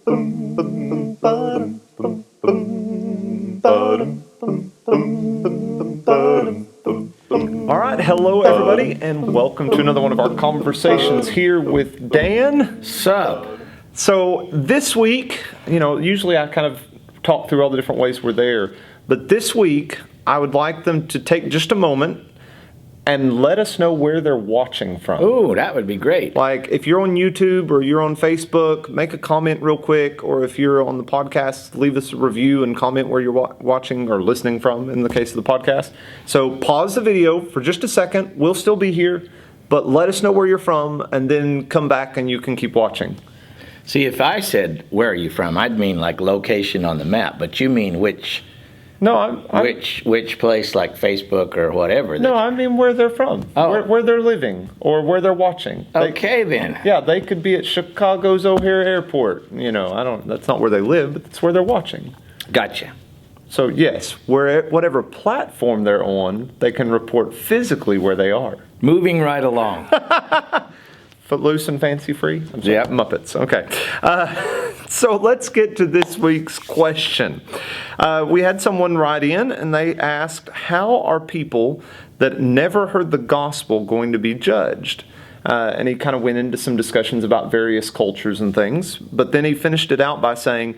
All right, hello everybody, and welcome to another one of our conversations here with Dan. Sup? So this week, usually I kind of talk through all the different ways we're there, but this week I would like them to take just a moment and let us know where they're watching from. Ooh, that would be great. Like if you're on YouTube or you're on Facebook, make a comment real quick, or if you're on the podcast, leave us a review and comment where you're watching or listening from in the case of the podcast. So pause the video for just a second. We'll still be here, but let us know where you're from and then come back and you can keep watching. See, if I said, where are you from, I'd mean like location on the map, but you mean which... No, which place, like Facebook or whatever? No, I mean where they're from, where they're living, or where they're watching. Okay, then. Yeah, they could be at Chicago's O'Hare Airport. That's not where they live, but it's where they're watching. Gotcha. So yes, whatever platform they're on, they can report physically where they are. Moving right along. Footloose and fancy free? Yep. Muppets. Okay. So let's get to this week's question. We had someone write in and they asked, how are people that never heard the gospel going to be judged? And he kind of went into some discussions about various cultures and things, but then he finished it out by saying,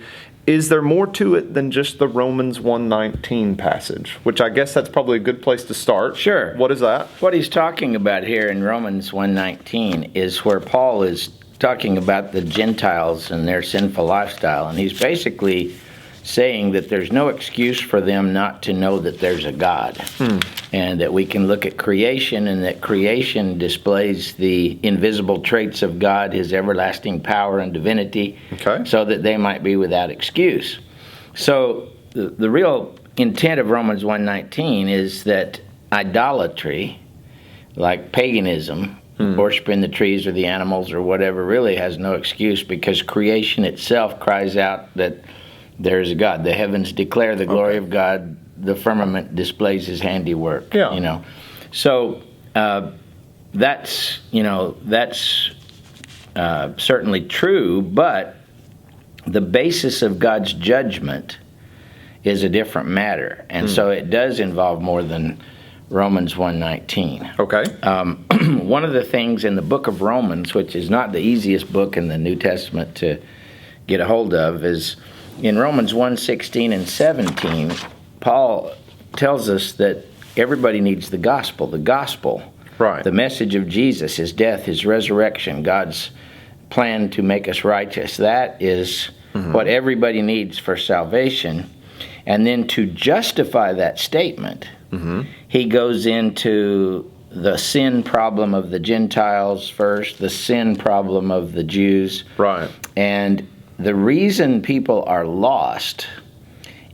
is there more to it than just the Romans 1:19 passage? Which I guess that's probably a good place to start. Sure. What is that? What he's talking about here in Romans 1:19 is where Paul is talking about the Gentiles and their sinful lifestyle. And he's basically saying that there's no excuse for them not to know that there's a God. And that we can look at creation, and that creation displays the invisible traits of God, his everlasting power and divinity, so that they might be without excuse. So the real intent of Romans 1:19 is that idolatry, like paganism, worshiping the trees or the animals or whatever, really has no excuse, because creation itself cries out that there's a God. The heavens declare the glory of God. The firmament displays his handiwork. Yeah. So that's certainly true, but the basis of God's judgment is a different matter. And so it does involve more than Romans 1:19. Okay. One of the things in the book of Romans, which is not the easiest book in the New Testament to get a hold of, is in Romans 1:16 and 17, Paul tells us that everybody needs the gospel. The gospel, right? The message of Jesus, his death, his resurrection, God's plan to make us righteous. That is what everybody needs for salvation. And then to justify that statement, he goes into the sin problem of the Gentiles first, the sin problem of the Jews. Right. And the reason people are lost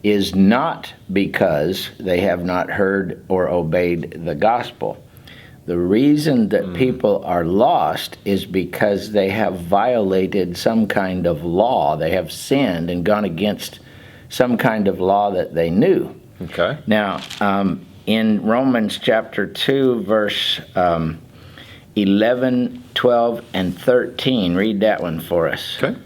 is not because they have not heard or obeyed the gospel. The reason that people are lost is because they have violated some kind of law. They have sinned and gone against some kind of law that they knew. Okay. Now, in Romans chapter 2, verse 11, 12, and 13, read that one for us. Okay.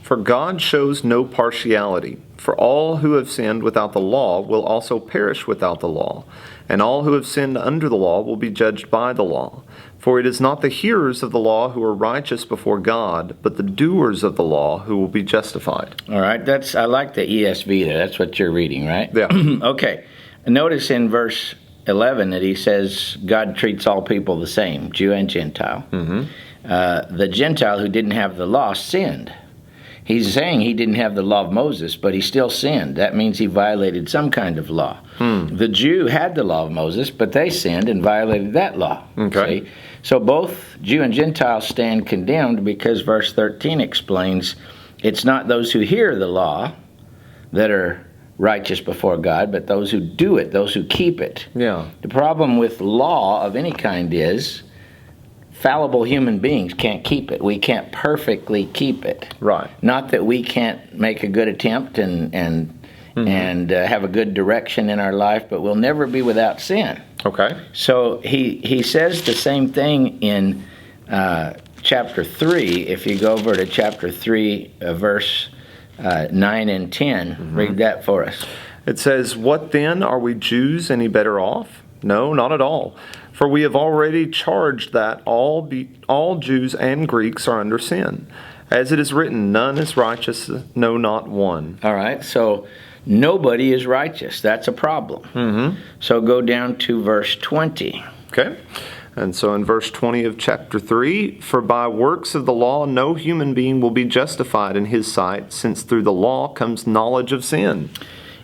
For God shows no partiality. For all who have sinned without the law will also perish without the law. And all who have sinned under the law will be judged by the law. For it is not the hearers of the law who are righteous before God, but the doers of the law who will be justified. All right, I like the ESV there. That's what you're reading, right? Yeah. Okay. Notice in verse 11 that he says God treats all people the same, Jew and Gentile. The Gentile who didn't have the law sinned. He's saying he didn't have the law of Moses, but he still sinned. That means he violated some kind of law. The Jew had the law of Moses, but they sinned and violated that law. Okay. See? So both Jew and Gentile stand condemned, because verse 13 explains it's not those who hear the law that are righteous before God, but those who do it, those who keep it. Yeah. The problem with law of any kind is fallible human beings can't keep it. We can't perfectly keep it. Right. Not that we can't make a good attempt and have a good direction in our life, but we'll never be without sin. Okay. So he says the same thing in chapter 3. If you go over to chapter 3, verse 9 and 10. Read that for us. It says, "What then? Are we Jews any better off? No, not at all. For we have already charged that all Jews and Greeks are under sin. As it is written, none is righteous, no, not one." All right, so nobody is righteous. That's a problem. So go down to verse 20. Okay. And so in verse 20 of chapter 3, "For by works of the law no human being will be justified in his sight, since through the law comes knowledge of sin."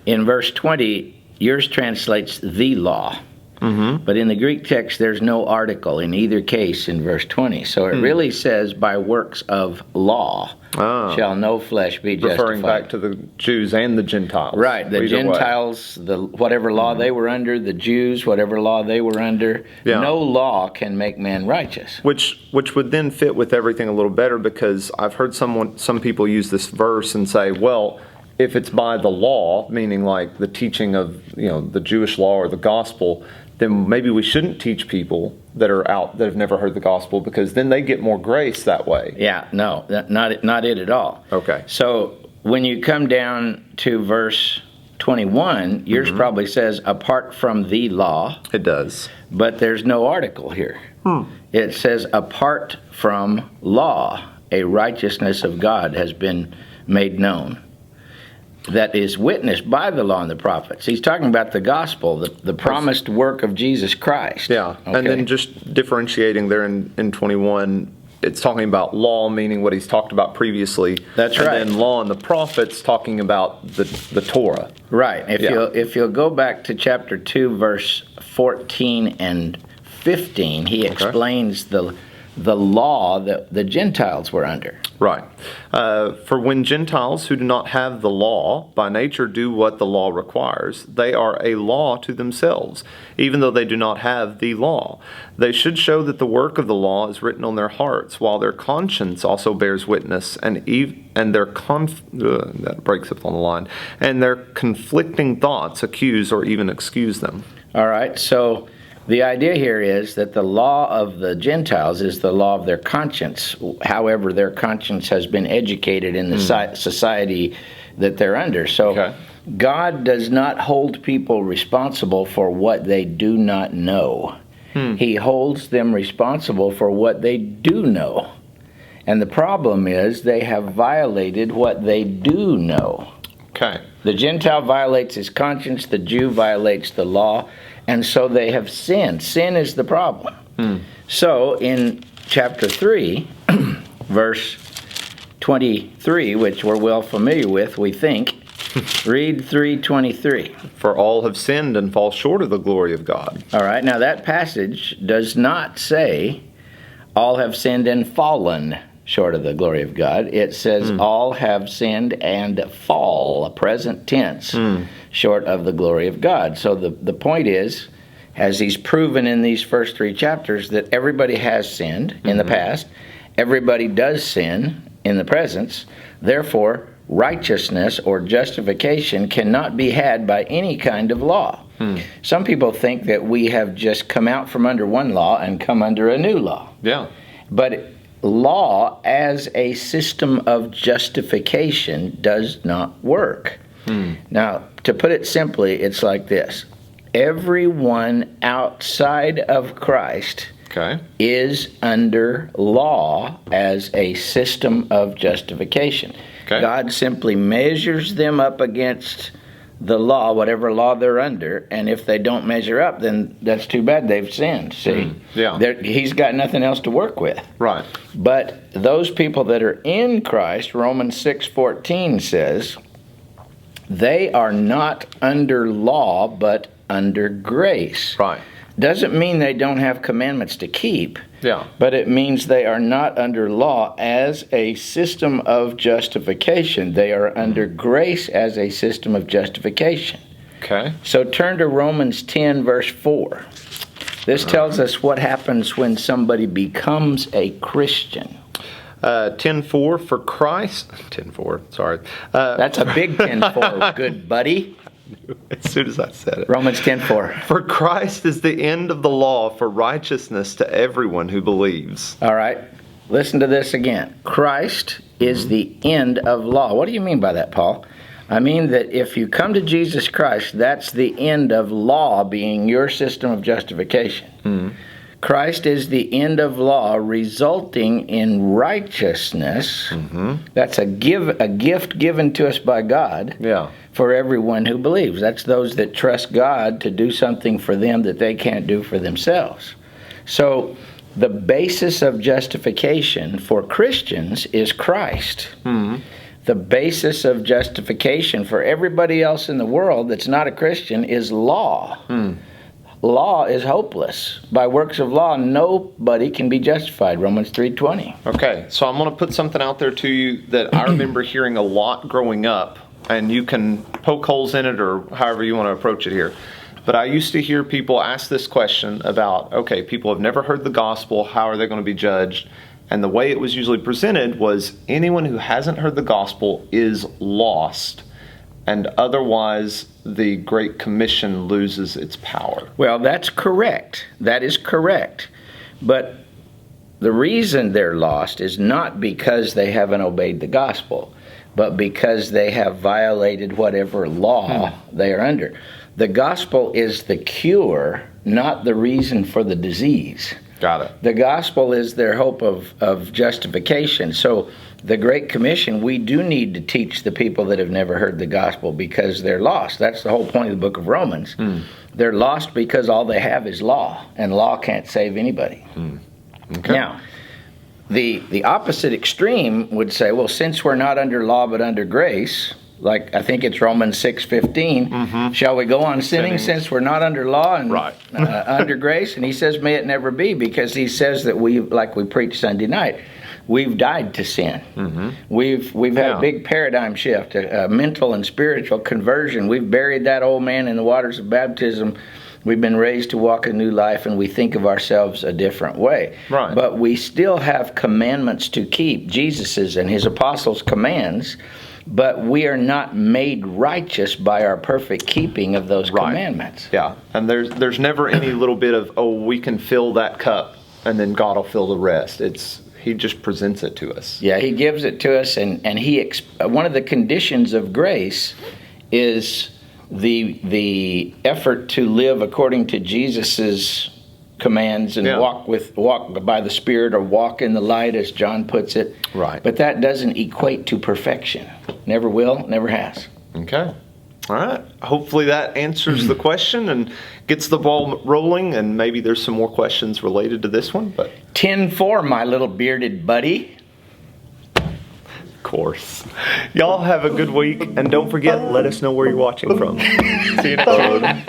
In verse 20, yours translates the law. But in the Greek text, there's no article in either case in verse 20. So it really says, by works of law shall no flesh be justified. Referring back to the Jews and the Gentiles. Right, the Gentiles, whatever law they were under, the Jews, whatever law they were under, no law can make man righteous. Which would then fit with everything a little better, because I've heard some people use this verse and say, well, if it's by the law, meaning like the teaching of the Jewish law or the gospel, then maybe we shouldn't teach people that have never heard the gospel, because then they get more grace that way. Yeah, no, not it at all. Okay. So when you come down to verse 21, yours probably says, apart from the law. It does. But there's no article here. It says, apart from law, a righteousness of God has been made known, that is witnessed by the law and the prophets. He's talking about the gospel, the promised work of Jesus Christ. Yeah, okay. And then just differentiating there in 21, it's talking about law, meaning what he's talked about previously. That's right. And then law and the prophets talking about the Torah. Right. If you'll go back to chapter 2, verse 14 and 15, he explains the law that the Gentiles were under. Right. For when Gentiles who do not have the law by nature do what the law requires, they are a law to themselves, even though they do not have the law. They should show that the work of the law is written on their hearts, while their conscience also bears witness, and their that breaks up on the line, and their conflicting thoughts accuse or even excuse them. All right. So the idea here is that the law of the Gentiles is the law of their conscience. However, their conscience has been educated in the society that they're under. So God does not hold people responsible for what they do not know. He holds them responsible for what they do know. And the problem is they have violated what they do know. Okay. The Gentile violates his conscience, the Jew violates the law, and so they have sinned. Sin is the problem. So in chapter 3, verse 23, which we're well familiar with, we think, read 3:23. For all have sinned and fall short of the glory of God. All right, now that passage does not say all have sinned and fallen short of the glory of God. It says all have sinned and fall, a present tense, short of the glory of God. So the point is, as he's proven in these first 3 chapters, that everybody has sinned in the past, everybody does sin in the present, therefore righteousness or justification cannot be had by any kind of law. Some people think that we have just come out from under one law and come under a new law. Yeah. But law as a system of justification does not work. Now, to put it simply, it's like this. Everyone outside of Christ is under law as a system of justification. God simply measures them up against the law, whatever law they're under, and if they don't measure up, then that's too bad. They've sinned, see? He's got nothing else to work with. Right. But those people that are in Christ, Romans 6:14 says, they are not under law, but under grace. Right. Doesn't mean they don't have commandments to keep. Yeah. But it means they are not under law as a system of justification. They are under grace as a system of justification. Okay. So turn to Romans 10, verse 4. This tells us what happens when somebody becomes a Christian. 10:4 for Christ. 10:4. Sorry. That's a big 10:4, good buddy. As soon as I said it. Romans 10:4. For Christ is the end of the law for righteousness to everyone who believes. All right. Listen to this again. Christ is the end of law. What do you mean by that, Paul? I mean that if you come to Jesus Christ, that's the end of law being your system of justification. Christ is the end of law, resulting in righteousness. That's a gift given to us by God for everyone who believes. That's those that trust God to do something for them that they can't do for themselves. So the basis of justification for Christians is Christ. The basis of justification for everybody else in the world that's not a Christian is law. Law is hopeless. By works of law, nobody can be justified. Romans 3:20. Okay, so I'm going to put something out there to you that I remember hearing a lot growing up, and you can poke holes in it or however you want to approach it here. But I used to hear people ask this question about, okay, people have never heard the gospel, how are they going to be judged? And the way it was usually presented was anyone who hasn't heard the gospel is lost, and otherwise the Great Commission loses its power. Well, that's correct. That is correct. But the reason they're lost is not because they haven't obeyed the gospel, but because they have violated whatever law they are under. The gospel is the cure, not the reason for the disease. Got it. The gospel is their hope of justification. So the Great Commission, we do need to teach the people that have never heard the gospel because they're lost. That's the whole point of the book of Romans. They're lost because all they have is law, and law can't save anybody. Okay. Now, the opposite extreme would say, well, since we're not under law but under grace, like I think it's Romans 6:15, shall we go on sinning since we're not under law and under grace? And he says, may it never be, because he says that we, like we preached Sunday night, we've died to sin. We've had a big paradigm shift, a mental and spiritual conversion. We've buried that old man in the waters of baptism. We've been raised to walk a new life, and we think of ourselves a different way. Right. But we still have commandments to keep, Jesus's and his apostles' commands, but we are not made righteous by our perfect keeping of those commandments. Yeah, and there's never any little bit of, oh, we can fill that cup, and then God will fill the rest. He just presents it to us. Yeah, he gives it to us, and one of the conditions of grace is the effort to live according to Jesus's commands and walk by the Spirit, or walk in the light, as John puts it. Right. But that doesn't equate to perfection. Never will, never has. Okay. All right. Hopefully that answers the question and gets the ball rolling, and maybe there's some more questions related to this one. But 10-4, my little bearded buddy. Of course. Y'all have a good week, and don't forget, let us know where you're watching from. See you next time.